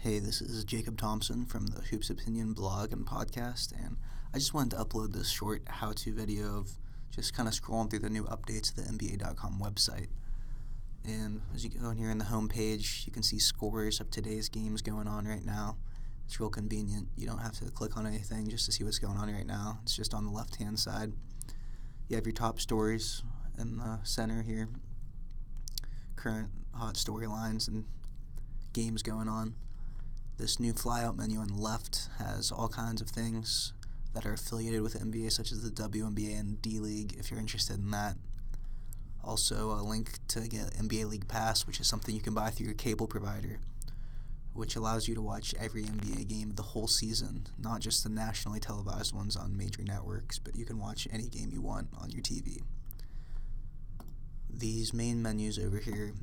Hey, this is Jacob Thompson from the Hoops Opinion blog and podcast, and I just wanted to upload this short how-to video of just kind of scrolling through the new updates of the NBA.com website. And as you go in here in the home page, you can see scores of today's games going on right now. It's real convenient. You don't have to click on anything just to see what's going on right now. It's just on the left-hand side. You have your top stories in the center here, current hot storylines and games going on. This new flyout menu on the left has all kinds of things that are affiliated with the NBA, such as the WNBA and D-League, if you're interested in that. Also, a link to get NBA League Pass, which is something you can buy through your cable provider, which allows you to watch every NBA game the whole season, not just the nationally televised ones on major networks, but you can watch any game you want on your TV. These main menus over here,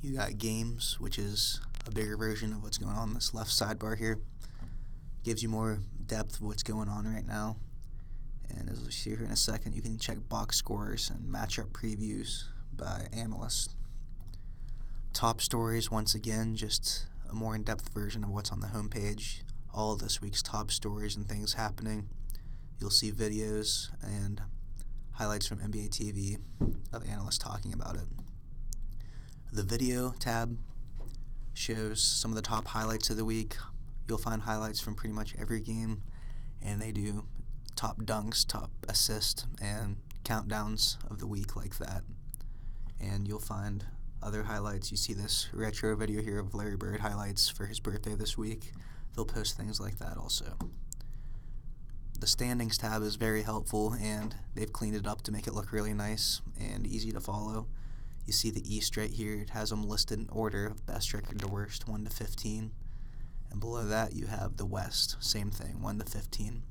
you got games, which is a bigger version of what's going on this left sidebar here. Gives you more depth of what's going on right now. And as we'll see here in a second, you can check box scores and matchup previews by analysts. Top stories, once again, just a more in-depth version of what's on the homepage. All of this week's top stories and things happening. You'll see videos and highlights from NBA TV of analysts talking about it. The video tab shows some of the top highlights of the week. You'll find highlights from pretty much every game, and they do top dunks, top assists, and countdowns of the week like that. And you'll find other highlights. You see this retro video here of Larry Bird highlights for his birthday this week. They'll post things like that also. The standings tab is very helpful, and they've cleaned it up to make it look really nice and easy to follow. You see the East right here. It has them listed in order of best record to worst, 1 to 15. And below that, you have the West. Same thing, 1 to 15.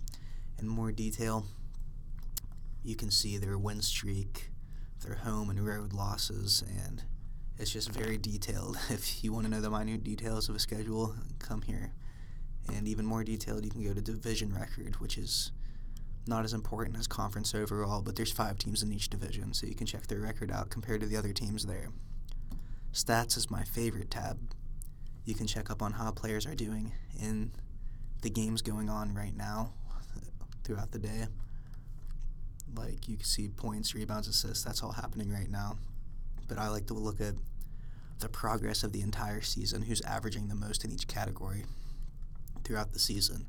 In more detail, you can see their win streak, their home and road losses, and it's just very detailed. If you want to know the minute details of a schedule, come here. And even more detailed, you can go to division record, which is not as important as conference overall, but there's 5 teams in each division, so you can check their record out compared to the other teams there. Stats is my favorite tab. You can check up on how players are doing in the games going on right now throughout the day. Like, you can see points, rebounds, assists, that's all happening right now. But I like to look at the progress of the entire season, who's averaging the most in each category throughout the season.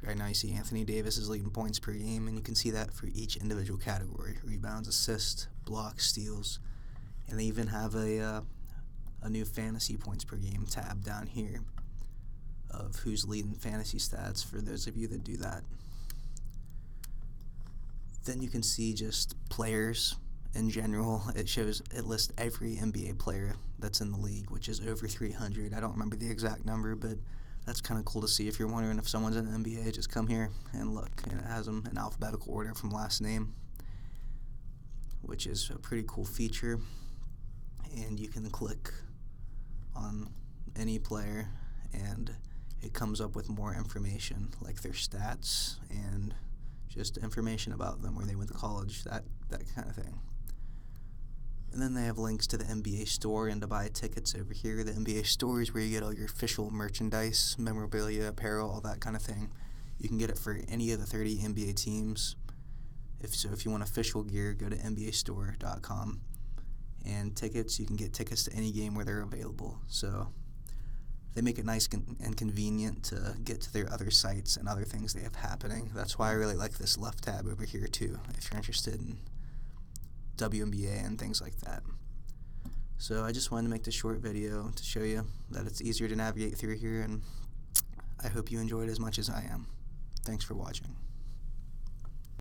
Right now you see Anthony Davis is leading points per game, and you can see that for each individual category: rebounds, assists, blocks, steals, and they even have a new fantasy points per game tab down here of who's leading fantasy stats for those of you that do that. Then you can see just players in general. It lists every NBA player that's in the league, which is over 300. I don't remember the exact number, but that's kind of cool to see. If you're wondering if someone's in the NBA, just come here and look. And it has them in alphabetical order from last name, which is a pretty cool feature. And you can click on any player, and it comes up with more information, like their stats and just information about them, where they went to college, that kind of thing. And then they have links to the NBA store and to buy tickets over here. The NBA store is where you get all your official merchandise, memorabilia, apparel, all that kind of thing. You can get it for any of the 30 NBA teams. If you want official gear, go to NBAstore.com. And tickets, you can get tickets to any game where they're available. So they make it nice and convenient to get to their other sites and other things they have happening. That's why I really like this left tab over here too, if you're interested in WNBA and things like that. So I just wanted to make this short video to show you that it's easier to navigate through here, and I hope you enjoyed as much as I am. Thanks for watching.